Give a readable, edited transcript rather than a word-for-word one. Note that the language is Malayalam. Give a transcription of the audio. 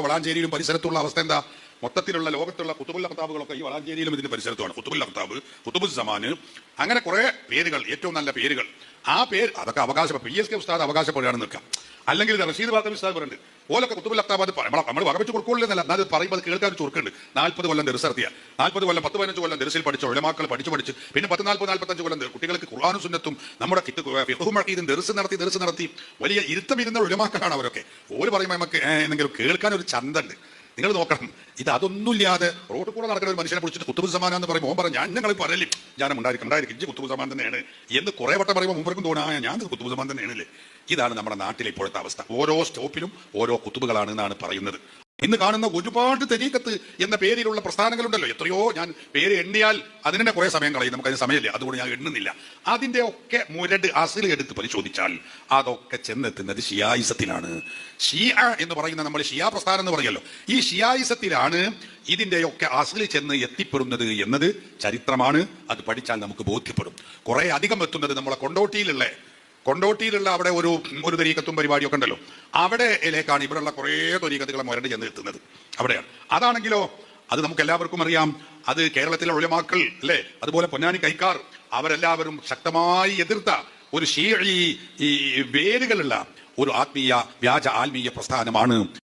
വളാഞ്ചേരിയിലും പരിസരത്തുള്ള അവസ്ഥ എന്താ? മൊത്തത്തിലുള്ള ലോകത്തുള്ള കുത്തുബുൽ അഖ്താബുകളൊക്കെ ഈ വളാഞ്ചേരിയിലും ഇതിന്റെ പരിസരത്തുമാണ്. കുത്തുബുൽ അഖ്താബ്, കുത്തുബുസ്സമാന്, അങ്ങനെ കുറെ പേരുകൾ, ഏറ്റവും നല്ല പേരുകൾ. ആ പേര് അതൊക്കെ അവകാശം PSK ഉസ്താദ് അവകാശപ്പെടുകയാണെന്ന് നിൽക്കാം. അല്ലെങ്കിൽ റഷീദ് ബാദൽ ഉസ്താദ് പറയുന്നുണ്ട് ഓലൊക്കെ കുത്തുബുൽ അഖ്താബ് നമ്മൾ വകവെച്ച് കൊടുക്കുന്നില്ല. എന്നാൽ പറയുമ്പോൾ അത് കേൾക്കാൻ ചുരുക്കുണ്ട്. 40 കൊല്ലം ദർസ് നടത്തിയ, 40 കൊല്ലം 10-15 കൊല്ലം ദർസിൽ പഠിച്ച ഉലമാക്കൾ പഠിച്ച് പിന്നെ 10-40-45 കൊല്ലം കുട്ടികൾക്ക് ഖുർആനും സുന്നത്തും നമ്മുടെ ഫിഖ്ഹും അഖീദും ദർസ് നടത്തി വലിയ ഇരുത്തമിരുന്ന ഉലമാക്കളാണ് അവരൊക്കെ. ഓര് പറയുമ്പോൾ നമുക്ക് എന്തെങ്കിലും കേൾക്കാൻ ഒരു ചന്തണ്ട്. നിങ്ങൾ നോക്കണം, ഇത് അതൊന്നുമില്ലാതെ റോഡ് കൂടെ നടക്കുന്ന ഒരു മനുഷ്യനെ പിടിച്ചിട്ട് കുത്തുബുസ്സമാൻ എന്ന് പറയുമ്പോൾ പറഞ്ഞു ഞങ്ങൾ പറയല്ലേ ഞാനും ഉണ്ടായിരിക്കും ഇജ്ജ് കുത്തുബുസ്സമാൻ തന്നെയാണ് എന്ന് കുറെ വട്ടം പറയുമ്പോൾ മുമ്പർക്കും തോന്നാ ഞാൻ കുത്തുബുസ്സമാൻ തന്നെയാണല്ലേ. ഇതാണ് നമ്മുടെ നാട്ടിലെ ഇപ്പോഴത്തെ അവസ്ഥ. ഓരോ സ്റ്റോപ്പിലും ഓരോ കുത്തുബുകളാണ് എന്നാണ് പറയുന്നത്. ഇന്ന് കാണുന്ന ഒരുപാട് തരീഖത്ത് എന്ന പേരിലുള്ള പ്രസ്ഥാനങ്ങളുണ്ടല്ലോ, എത്രയോ, ഞാൻ പേര് എണ്ണിയാൽ അതിനെ കുറെ സമയം കളയും, നമുക്കതിന് സമയമില്ല, അതുകൊണ്ട് ഞാൻ എണ്ണുന്നില്ല. അതിന്റെ ഒക്കെ മുരട് അസിൽ എടുത്ത് പരിശോധിച്ചാൽ അതൊക്കെ ചെന്നെത്തുന്നത് ഷിയായിസത്തിലാണ്. ഷിയ എന്ന് പറയുന്ന നമ്മൾ ഷിയാ പ്രസ്ഥാനം എന്ന് പറയല്ലോ, ഈ ഷിയായിസത്തിലാണ് ഇതിന്റെയൊക്കെ അസിൽ ചെന്ന് എത്തിപ്പെടുന്നത് എന്നത് ചരിത്രമാണ്. അത് പഠിച്ചാൽ നമുക്ക് ബോധ്യപ്പെടും. കുറെ അധികം എത്തുന്നത് നമ്മളെ കൊണ്ടോട്ടിയിലുള്ള അവിടെ ഒരു തരീക്കത്തും പരിപാടിയൊക്കെ ഉണ്ടല്ലോ, അവിടെയിലേക്കാണ് ഇവിടെയുള്ള കുറേ തരീക്കത്തുകളെ മുരണ്ട് ചെന്ന് എത്തുന്നത്. അവിടെയാണ്. അതാണെങ്കിലോ അത് നമുക്ക് എല്ലാവർക്കും അറിയാം. അത് കേരളത്തിലെ ഉലമാക്കൾ അല്ലെ, അതുപോലെ പൊന്നാനി കൈക്കാർ, അവരെല്ലാവരും ശക്തമായി എതിർത്ത ഒരു ഷീഈ വേരുകളുള്ള ഒരു വ്യാജ ആത്മീയ പ്രസ്ഥാനമാണ്.